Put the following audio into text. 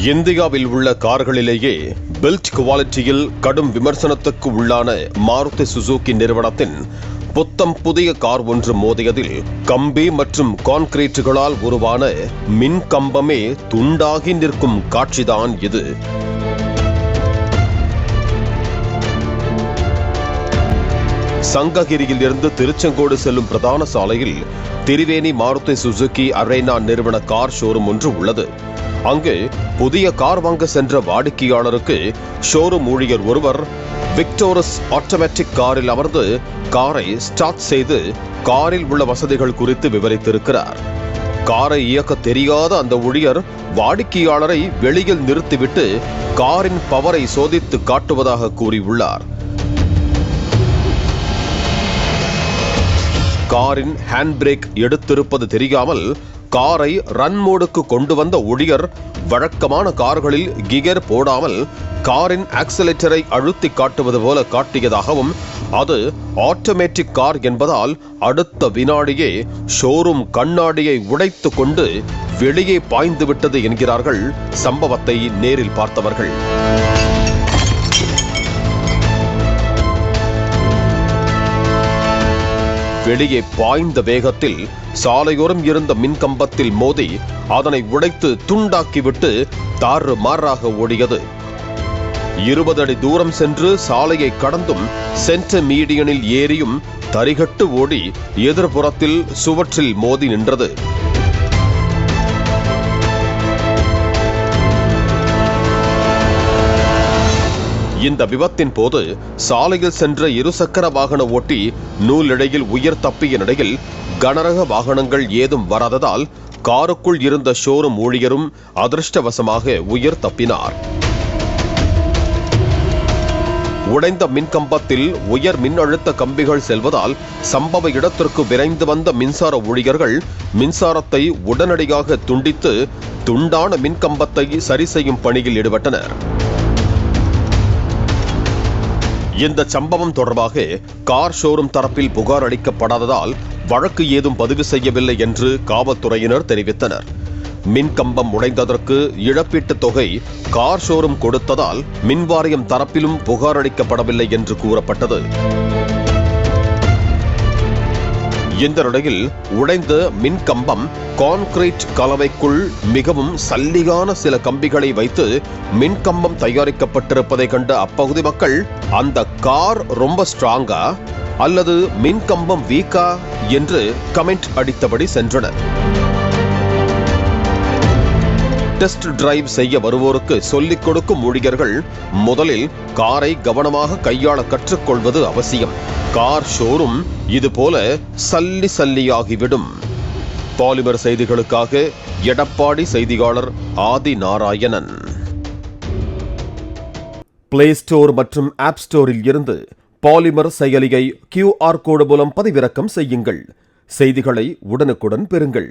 இந்தியாவில் உள்ள கார்களிலேயே பில்ட் குவாலிட்டியில் கடும் விமர்சனத்துக்கு உள்ளான மாருதி சுசுகி நிறுவனத்தின் புத்தம் புதிய கார் ஒன்று மோதியதில் கம்பி மற்றும் கான்கிரீட்டுகளால் உருவான மின் கம்பமே துண்டாகி நிற்கும் காட்சிதான் இது. சங்ககிரியில் இருந்து திருச்செங்கோடு செல்லும் பிரதான சாலையில் திரிவேணி மாருதி சுசுகி அரேனா நிறுவன கார் ஷோரூம் ஒன்று உள்ளது. அங்கு புதிய கார் வாங்க சென்ற வாடிக்கையாளருக்கு ஷோரூம் ஊழியர் ஒருவர் விக்டோரஸ் ஆட்டோமேட்டிக் காரில் அமர்ந்து காரை ஸ்டார்ட் செய்து காரில் உள்ள வசதிகள் குறித்து விவரித்திருக்கிறார். காரை இயக்க தெரியாத அந்த ஊழியர் வாடிக்கையாளரை வெளியில் நிறுத்திவிட்டு காரின் பவரை சோதித்து காட்டுவதாக கூறியுள்ளார். காரின் ஹேண்ட் பிரேக் எடுத்திருப்பது தெரியாமல் காரை ரன் மோடுக்கு கொண்டு வந்த ஊழியர் வழக்கமான கார்களில் கியர் போடாமல் காரின் ஆக்சிலேட்டரை அழுத்தி காட்டுவது போல காட்டியதாகவும், அது ஆட்டோமேட்டிக் கார் என்பதால் அடுத்த வினாடியே ஷோரூம் கண்ணாடியை உடைத்து கொண்டு வெளியே பாய்ந்து விட்டது என்கிறார்கள் சம்பவத்தை நேரில் பார்த்தவர்கள். வெளியே பாய்ந்த வேகத்தில் சாலையோரம் இருந்த மின்கம்பத்தில் மோதி அதனை உடைத்து துண்டாக்கிவிட்டு தாறுமாறாக ஓடியது. 20 அடி தூரம் சென்று சாலையை கடந்தும் சென்டர் மீடியனில் ஏறியும் தரிகட்டு ஓடி எதிர்புறத்தில் சுவற்றில் மோதி நின்றது. இந்த விபத்தின் போது சாலையில் சென்ற இருசக்கர வாகன ஓட்டி நூலிழையில் உயிர் தப்பிய நிலையில் கனரக வாகனங்கள் ஏதும் வராததால் காருக்குள் இருந்த ஷோரூம் ஊழியரும் அதிர்ஷ்டவசமாக உயிர் தப்பினார். உடைந்த மின்கம்பத்தில் உயர் மின்னழுத்த கம்பிகள் செல்வதால் சம்பவ இடத்திற்கு விரைந்து வந்த மின்சார ஊழியர்கள் மின்சாரத்தை உடனடியாக துண்டித்து துண்டான மின்கம்பத்தை சரி செய்யும் பணியில் ஈடுபட்டனர். இந்த சம்பவம் தொடர்பாக கார் ஷோரூம் தரப்பில் புகார் அளிக்கப்படாததால் வழக்கு ஏதும் பதிவு செய்யவில்லை என்று காவல்துறையினர் தெரிவித்தனர். மின்கம்பம் உடைந்ததற்கு இழப்பீட்டுத் தொகை கார் ஷோரூம் கொடுத்ததால் மின்வாரியம் தரப்பிலும் புகார் அளிக்கப்படவில்லை என்று கூறப்பட்டது. இந்த நிலையில் உடைந்த மின்கம்பம் கான்கிரீட் கலவைக்குள் மிகவும் சல்லிகான சில கம்பிகளை வைத்து மின்கம்பம் தயாரிக்கப்பட்டிருப்பதை கண்ட அப்பகுதி மக்கள் அந்த கார் ரொம்ப ஸ்ட்ராங்கா அல்லது மின்கம்பம் வீக்கா என்று கமெண்ட் அடித்தபடி சென்றனர். டெஸ்ட் டிரைவ் செய்ய வருவோருக்கு சொல்லிக் கொடுக்கும் ஊழியர்கள் முதலில் காரை கவனமாக கையாள கற்றுக்கொள்வது அவசியம். கார் ஷோரூம் இதுபோல சல்லியாகிவிடும். பாலிமர் செய்திகளுக்காக எடப்பாடி செய்தியாளர் ஆதி நாராயணன். பிளே ஸ்டோர் மற்றும் ஆப் ஸ்டோரில் இருந்து பாலிமர் செயலியை QR கோடு மூலம் பதிவிறக்கம் செய்யுங்கள். செய்திகளை உடனுக்குடன் பெறுங்கள்.